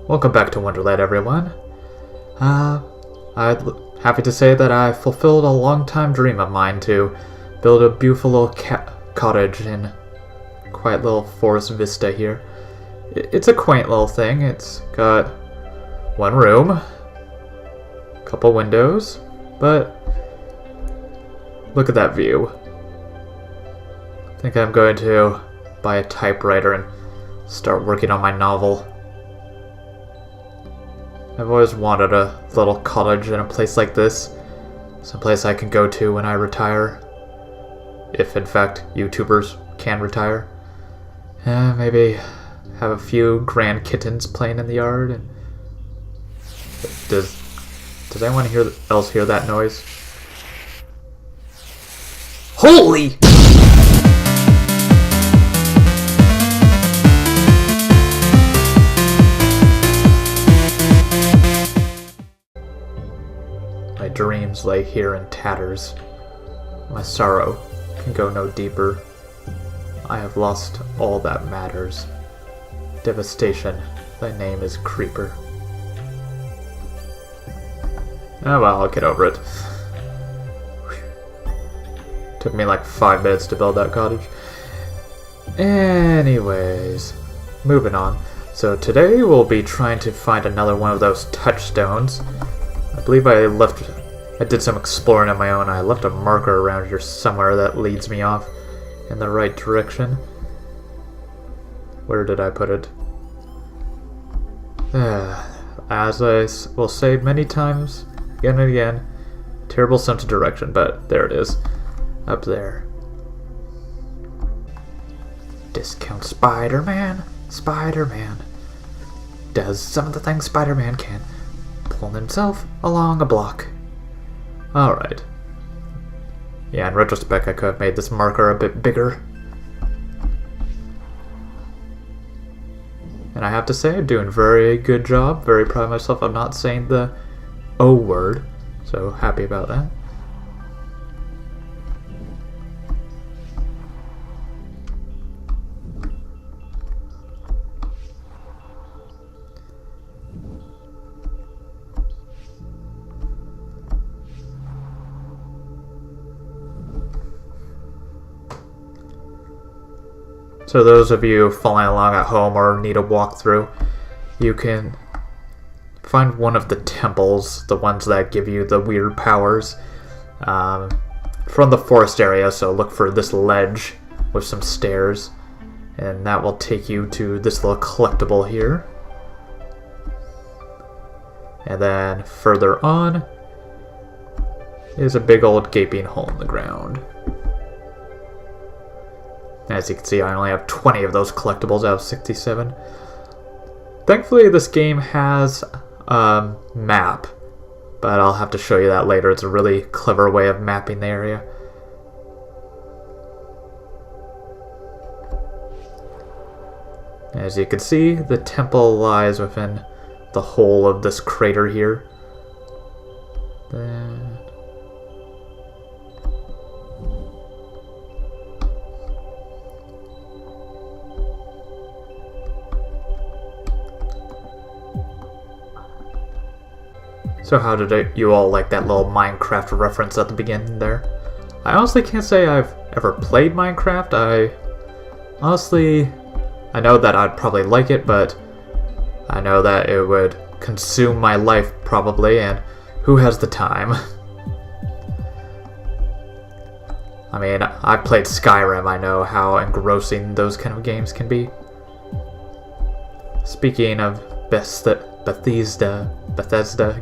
Welcome back to Wonderland, everyone. I'm happy to say that I fulfilled a long-time dream of mine to build a beautiful little cottage in quiet little forest vista here. It's a quaint little thing. It's got one room, a couple windows, but look at that view. I think I'm going to buy a typewriter and start working on my novel. I've always wanted a little cottage in a place like this. Someplace I can go to when I retire. If in fact YouTubers can retire. Maybe have a few grand kittens playing in the yard. And does anyone else hear that noise? Holy! My dreams lay here in tatters. My sorrow can go no deeper. I have lost all that matters. Devastation, thy name is Creeper. Oh well, I'll get over it. Took me like 5 minutes to build that cottage. Anyways, moving on. So today we'll be trying to find another one of those touchstones. I believe I did some exploring on my own. I left a marker around here somewhere that leads me off in the right direction. Where did I put it? As I will say many times, again and again, terrible sense of direction, but there it is. Up there. Discount Spider-Man. Spider-Man does some of the things Spider-Man can. Pulling himself along a block. Alright. Yeah, in retrospect, I could have made this marker a bit bigger. And I have to say, I'm doing a very good job. Very proud of myself. I'm not saying the O word. So, happy about that. So those of you following along at home or need a walkthrough, you can find one of the temples, the ones that give you the weird powers, from the forest area. So look for this ledge with some stairs, and that will take you to this little collectible here. And then further on is a big old gaping hole in the ground. As you can see, I only have 20 of those collectibles out of 67. Thankfully, this game has a map, but I'll have to show you that later. It's a really clever way of mapping the area. As you can see, the temple lies within the hole of this crater here. So how did you all like that little Minecraft reference at the beginning there? I honestly can't say I've ever played Minecraft. I know that I'd probably like it, but I know that it would consume my life probably, and who has the time? I mean, I played Skyrim. I know how engrossing those kind of games can be. Speaking of Bethesda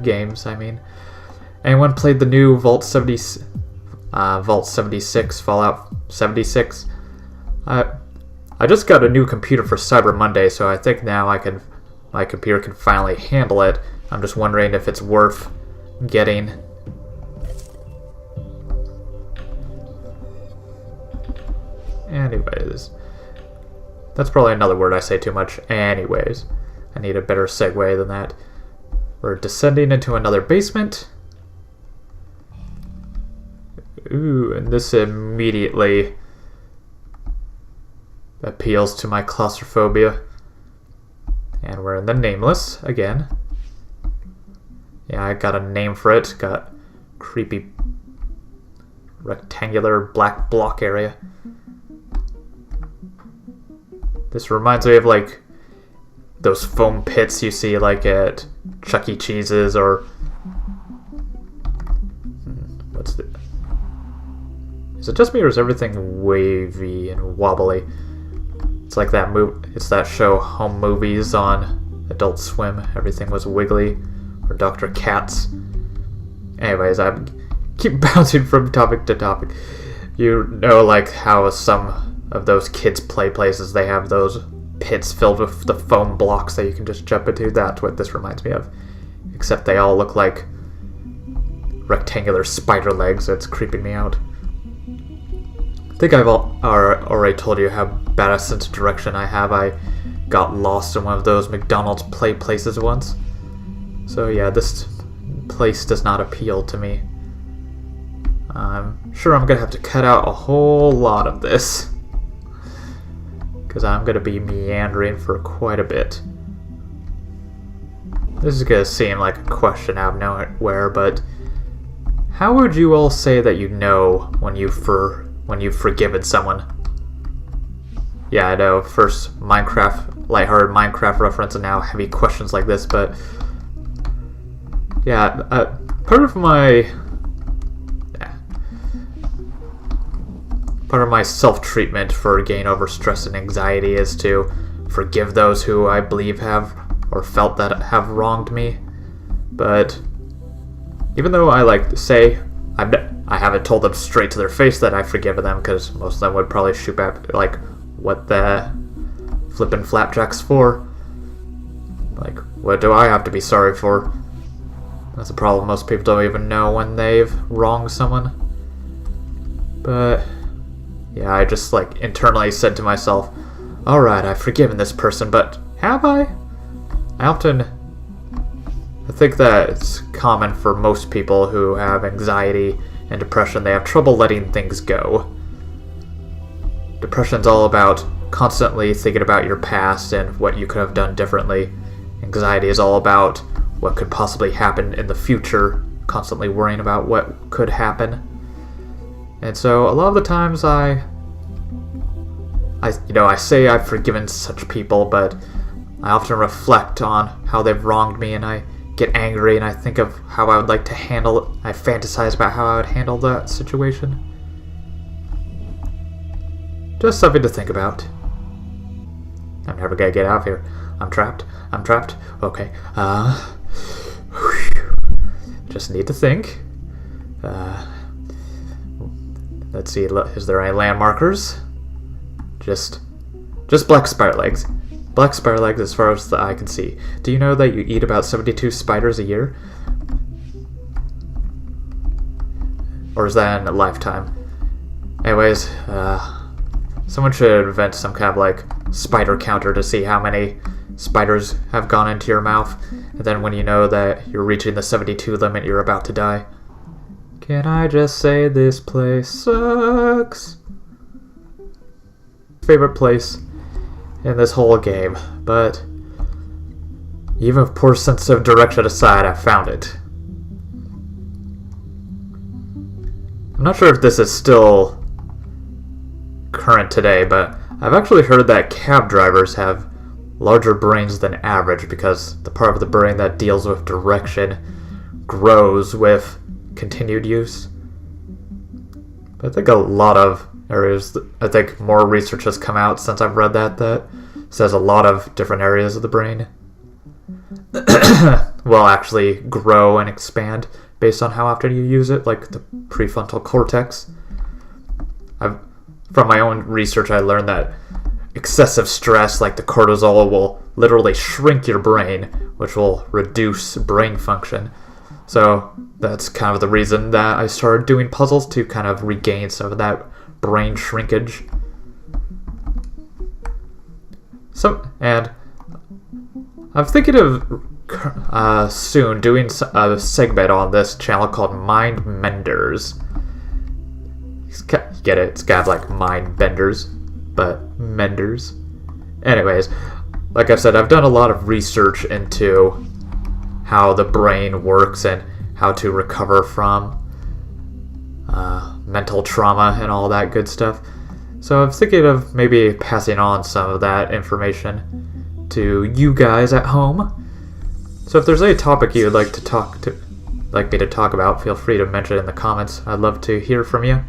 games, I mean. Anyone played the new Vault 76, Fallout 76? I just got a new computer for Cyber Monday, so I think now my computer can finally handle it. I'm just wondering if it's worth getting. Anyways. That's probably another word I say too much. Anyways. I need a better segue than that. We're descending into another basement. Ooh, and this immediately appeals to my claustrophobia. And we're in the Nameless again. Yeah, I got a name for it. Got creepy rectangular black block area. This reminds me of like those foam pits you see like at Chuck E. Cheese's or what's the... Is it just me or is everything wavy and wobbly? It's like that it's that show Home Movies on Adult Swim. Everything was wiggly. Or Dr. Katz. Anyways, I keep bouncing from topic to topic. You know, like how some of those kids' play places, they have those pits filled with the foam blocks that you can just jump into. That's what this reminds me of. Except they all look like rectangular spider legs. It's creeping me out. I think I've already told you how bad a sense of direction I have. I got lost in one of those McDonald's play places once. So yeah, this place does not appeal to me. I'm sure I'm going to have to cut out a whole lot of this. Because I'm going to be meandering for quite a bit. This is going to seem like a question out of nowhere, but how would you all say that you know when you've forgiven someone? Yeah, I know, first lighthearted Minecraft reference and now heavy questions like this, but yeah, part of my self-treatment for getting over stress and anxiety is to forgive those who I believe have or felt that have wronged me. But even though I say I haven't told them straight to their face that I've forgiven them, because most of them would probably shoot back like, what the flippin' flapjacks for? Like, what do I have to be sorry for? That's a problem. Most people don't even know when they've wronged someone. But yeah, I just internally said to myself, alright, I've forgiven this person, but have I? I think that it's common for most people who have anxiety and depression. They have trouble letting things go. Depression's all about constantly thinking about your past and what you could have done differently. Anxiety is all about what could possibly happen in the future, constantly worrying about what could happen. And so a lot of the times I say I've forgiven such people, but I often reflect on how they've wronged me and I get angry and I think of how I would like to handle it. I fantasize about how I would handle that situation. Just something to think about. I'm never gonna get out of here. I'm trapped. Okay. Just need to think. Let's see, is there any landmarkers? Just black spider legs. Black spider legs as far as the eye can see. Do you know that you eat about 72 spiders a year? Or is that in a lifetime? Anyways, someone should invent some kind of spider counter to see how many spiders have gone into your mouth, and then when you know that you're reaching the 72 limit, you're about to die. Can I just say this place sucks? Favorite place in this whole game, but even with poor sense of direction aside, I found it. I'm not sure if this is still current today, but I've actually heard that cab drivers have larger brains than average because the part of the brain that deals with direction grows with continued use. But I think a lot of areas, I think more research has come out since I've read that says a lot of different areas of the brain will actually grow and expand based on how often you use it, like the prefrontal cortex. From my own research, I learned that excessive stress, like the cortisol, will literally shrink your brain, which will reduce brain function. So that's kind of the reason that I started doing puzzles, to kind of regain some of that brain shrinkage. And I'm thinking of soon doing a segment on this channel called Mind Menders. You get it? It's kind of like mind benders, but menders. Anyways, like I said, I've done a lot of research into how the brain works and how to recover from mental trauma and all that good stuff. So I was thinking of maybe passing on some of that information to you guys at home. So if there's any topic you would like me to talk about, feel free to mention it in the comments. I'd love to hear from you.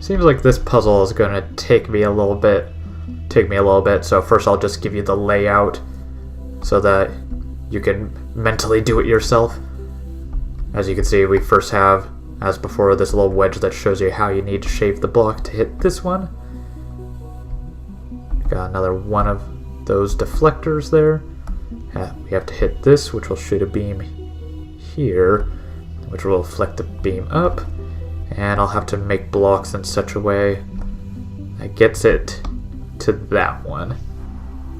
Seems like this puzzle is going to take me a little bit. So first I'll just give you the layout so that you can mentally do it yourself. As you can see, we first have, as before, this little wedge that shows you how you need to shape the block to hit this one. Got another one of those deflectors there. We have to hit this, which will shoot a beam here, which will deflect the beam up. And I'll have to make blocks in such a way that gets it to that one.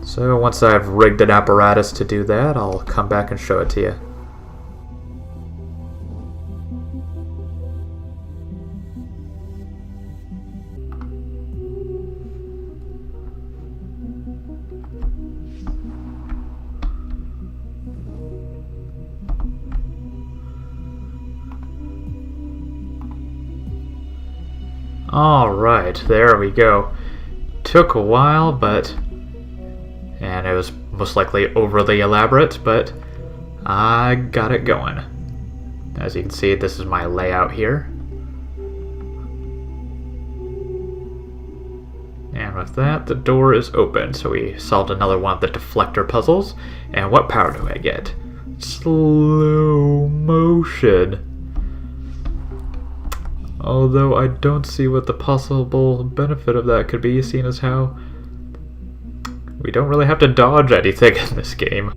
So once I've rigged an apparatus to do that, I'll come back and show it to you. Alright, there we go. Took a while, and it was most likely overly elaborate, but I got it going. As you can see, this is my layout here. And with that, the door is open, so we solved another one of the deflector puzzles. And what power do I get? Slow motion. Although I don't see what the possible benefit of that could be, seeing as how we don't really have to dodge anything in this game.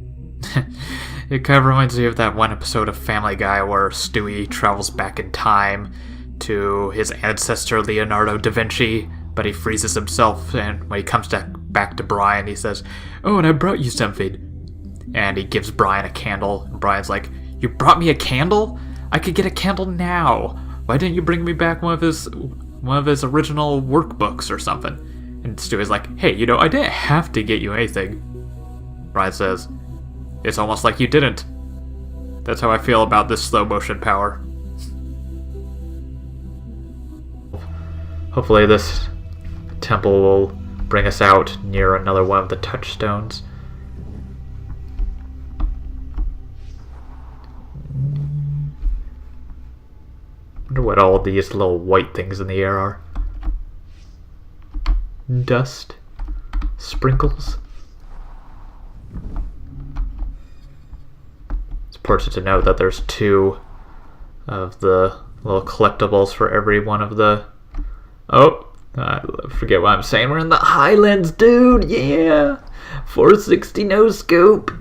It kind of reminds me of that one episode of Family Guy where Stewie travels back in time to his ancestor Leonardo da Vinci, but he freezes himself, and when he comes back to Brian, he says, "Oh, and I brought you something." And he gives Brian a candle, and Brian's like, "You brought me a candle? I could get a candle now. Why didn't you bring me back one of his original workbooks or something?" And Stewie's like, "Hey, I didn't have to get you anything." Brian says, "It's almost like you didn't." That's how I feel about this slow motion power. Hopefully this temple will bring us out near another one of the touchstones. Wonder what all these little white things in the air are. Dust? Sprinkles? It's important to note that there's 2 of the little collectibles for every one of the... Oh, I forget what I'm saying. We're in the Highlands, dude! Yeah! 460 no scope!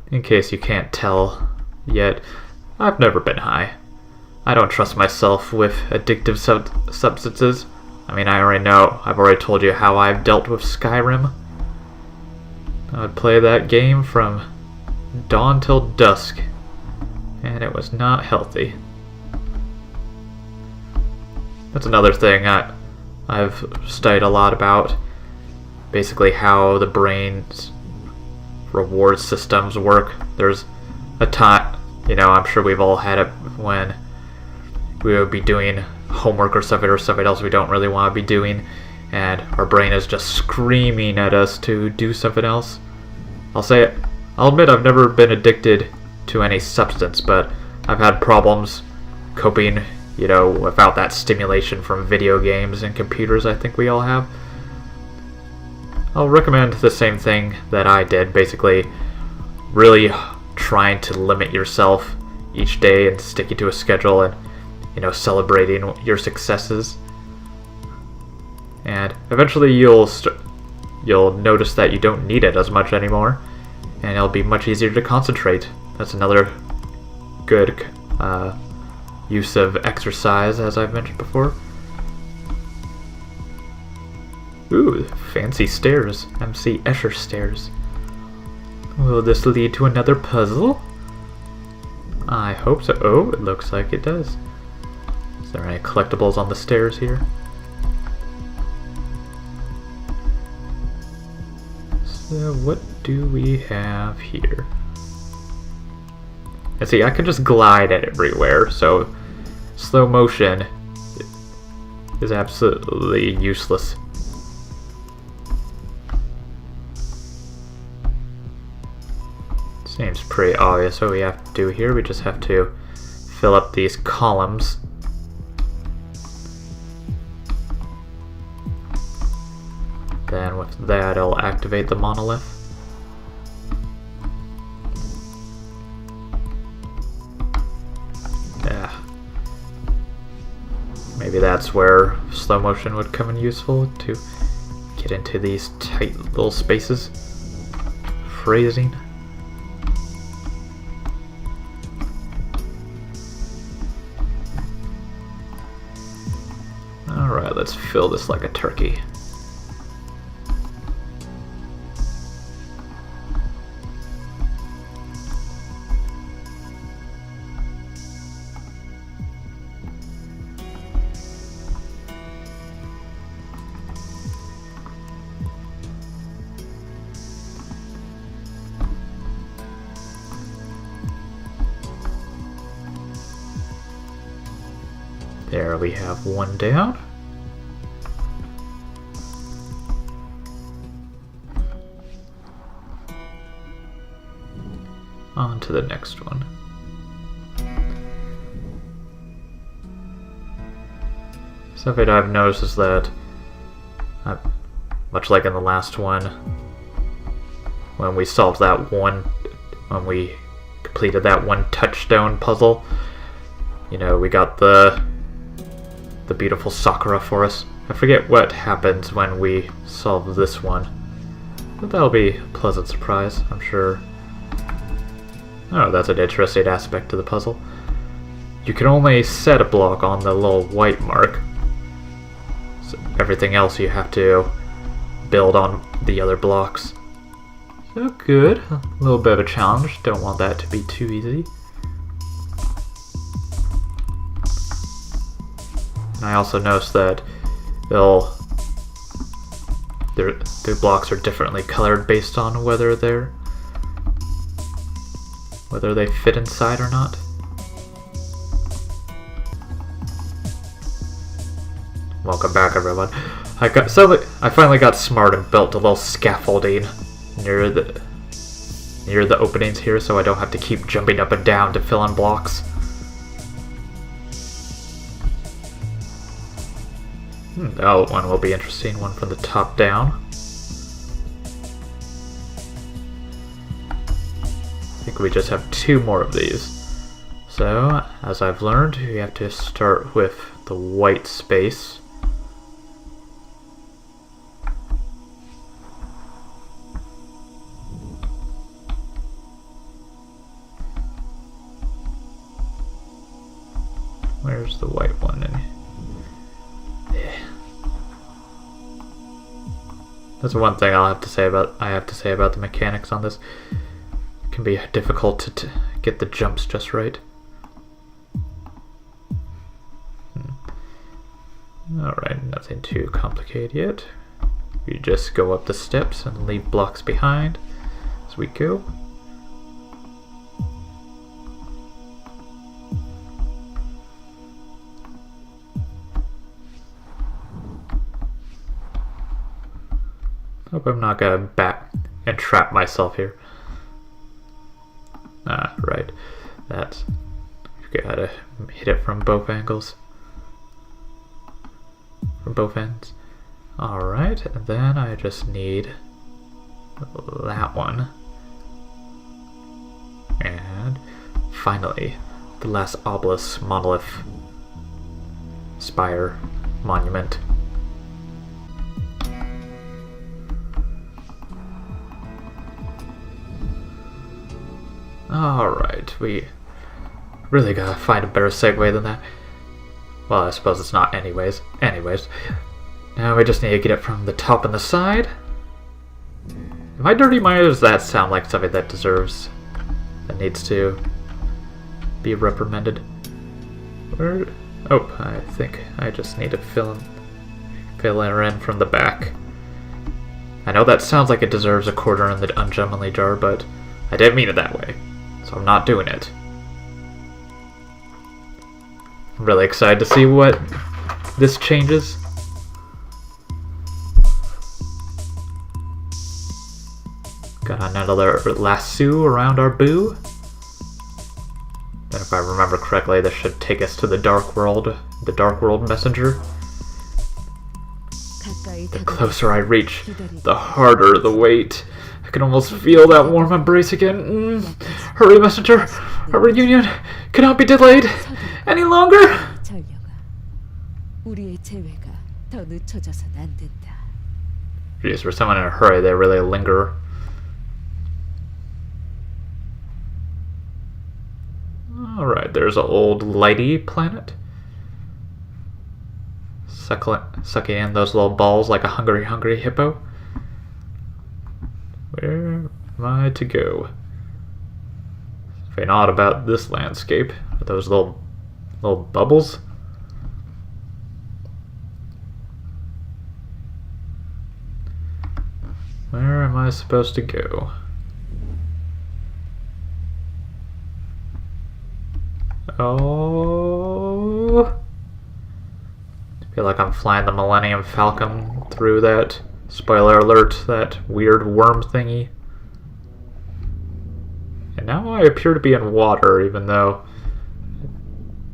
In case you can't tell yet, I've never been high. I don't trust myself with addictive substances. I mean, I already know. I've already told you how I've dealt with Skyrim. I would play that game from dawn till dusk, and it was not healthy. That's another thing I've studied a lot about. Basically how the brain's reward systems work. There's a time... I'm sure we've all had it when we would be doing homework or something else we don't really want to be doing, and our brain is just screaming at us to do something else. I'll admit I've never been addicted to any substance, but I've had problems coping, without that stimulation from video games and computers I think we all have. I'll recommend the same thing that I did, basically really trying to limit yourself each day and sticking to a schedule and celebrating your successes, and eventually you'll notice that you don't need it as much anymore, and it'll be much easier to concentrate. That's another good use of exercise, as I've mentioned before. Ooh, fancy stairs. MC Escher stairs. Will this lead to another puzzle? I hope so. Oh, it looks like it does. Is there any collectibles on the stairs here? So what do we have here? And see, I can just glide everywhere, so slow motion is absolutely useless. Seems pretty obvious what we have to do here. We just have to fill up these columns. Then with that, it'll activate the monolith. Yeah. Maybe that's where slow motion would come in useful, to get into these tight little spaces. Phrasing. Alright, let's fill this like a turkey. There we have one down. On to the next one. Something I've noticed is that, much like in the last one, when we solved that one, when we completed that one touchstone puzzle, you know, we got the beautiful Sakura for us. I forget what happens when we solve this one, but that'll be a pleasant surprise, I'm sure. Oh, that's an interesting aspect to the puzzle. You can only set a block on the little white mark. So everything else you have to build on the other blocks. So good. A little bit of a challenge. Don't want that to be too easy. I also noticed that their blocks are differently colored based on whether they fit inside or not. Welcome back, everyone. I finally got smart and built a little scaffolding near the openings here, so I don't have to keep jumping up and down to fill in blocks. That one will be interesting. One from the top down. I think we just have 2 more of these. So, as I've learned, you have to start with the white space. Where's the white one? That's one thing I have to say about the mechanics on this. It can be difficult to get the jumps just right. Alright, nothing too complicated yet. We just go up the steps and leave blocks behind as we go. Hope I'm not gonna back and trap myself here. Ah, right. That's... you gotta hit it from both angles. From both ends. Alright, and then I just need that one. And finally, the last obelisk, monolith, spire, monument. Alright, we really gotta find a better segue than that. Well, I suppose it's not anyways. Now we just need to get it from the top and the side. Am I dirty mind, or does that sound like something that needs to be reprimanded? Where? Oh, I think I just need to fill it in from the back. I know that sounds like it deserves a quarter in the ungentlemanly jar, but I didn't mean it that way, so I'm not doing it. I'm really excited to see what this changes. Got another lasso around our boo. And if I remember correctly, this should take us to the Dark World messenger. The closer I reach, the harder the wait. I can almost feel that warm embrace again. Hurry, messenger! Our reunion cannot be delayed any longer! Jeez, for someone in a hurry, they really linger. Alright, there's an old lighty planet. Sucking in those little balls like a hungry hippo. Where am I to go? Something odd about this landscape. Are those little bubbles? Where am I supposed to go? Oh, I feel like I'm flying the Millennium Falcon through that, spoiler alert, that weird worm thingy. And now I appear to be in water, even though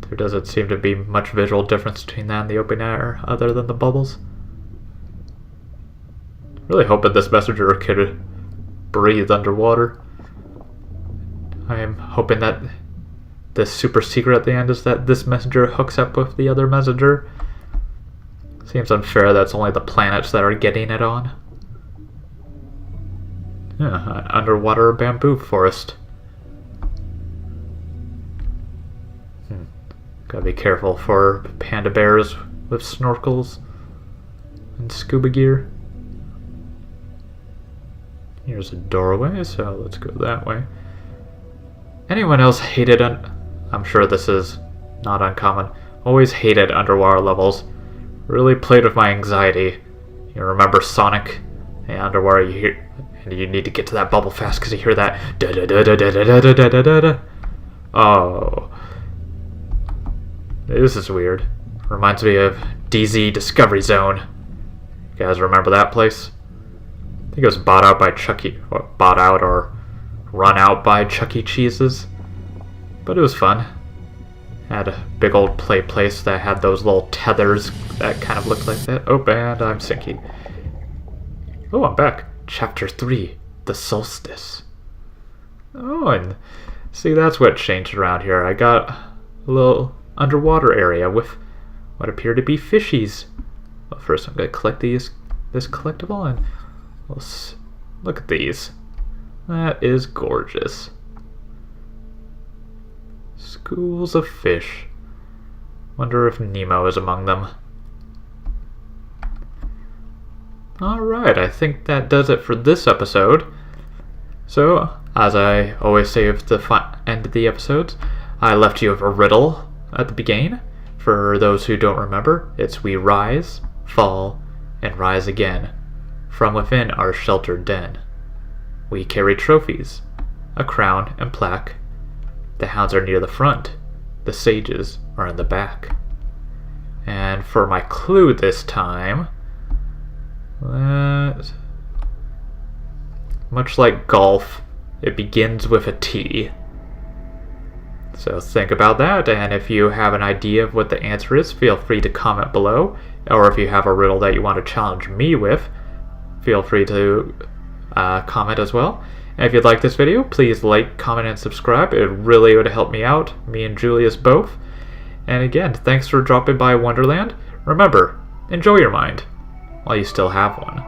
there doesn't seem to be much visual difference between that and the open air, other than the bubbles. Really hoping this messenger could breathe underwater. I am hoping that the super secret at the end is that this messenger hooks up with the other messenger. Seems unfair that's only the planets that are getting it on. Yeah, an underwater bamboo forest. Gotta be careful for panda bears with snorkels and scuba gear. Here's a doorway, so let's go that way. Anyone else hated I'm sure this is not uncommon. Always hated underwater levels. Really played with my anxiety. You remember Sonic? Yeah, underwater you hear, and you need to get to that bubble fast because you hear that da da da da da da da da da da da. Oh, this is weird. Reminds me of DZ Discovery Zone. You guys remember that place? I think it was bought out by or run out by Chuck E. Cheese's. But it was fun. Had a big old play place that had those little tethers that kind of looked like that. Oh, and I'm sinking. Oh, I'm back. Chapter 3, The Solstice. Oh, and see, that's what changed around here. I got a little underwater area with what appear to be fishies. Well, first I'm going to collect this collectible, and look at these. That is gorgeous. Schools of fish. Wonder if Nemo is among them. Alright, I think that does it for this episode. So, as I always say at the end of the episodes, I left you with a riddle at the beginning. For those who don't remember, it's we rise, fall, and rise again from within our sheltered den. We carry trophies, a crown and plaque. The hounds are near the front, the sages are in the back. And for my clue this time, much like golf, it begins with a T. So think about that, and if you have an idea of what the answer is, feel free to comment below. Or if you have a riddle that you want to challenge me with, feel free to comment as well. And if you'd like this video, please like, comment, and subscribe. It really would help me out, me and Julius both. And again, thanks for dropping by Wonderland. Remember, enjoy your mind while you still have one.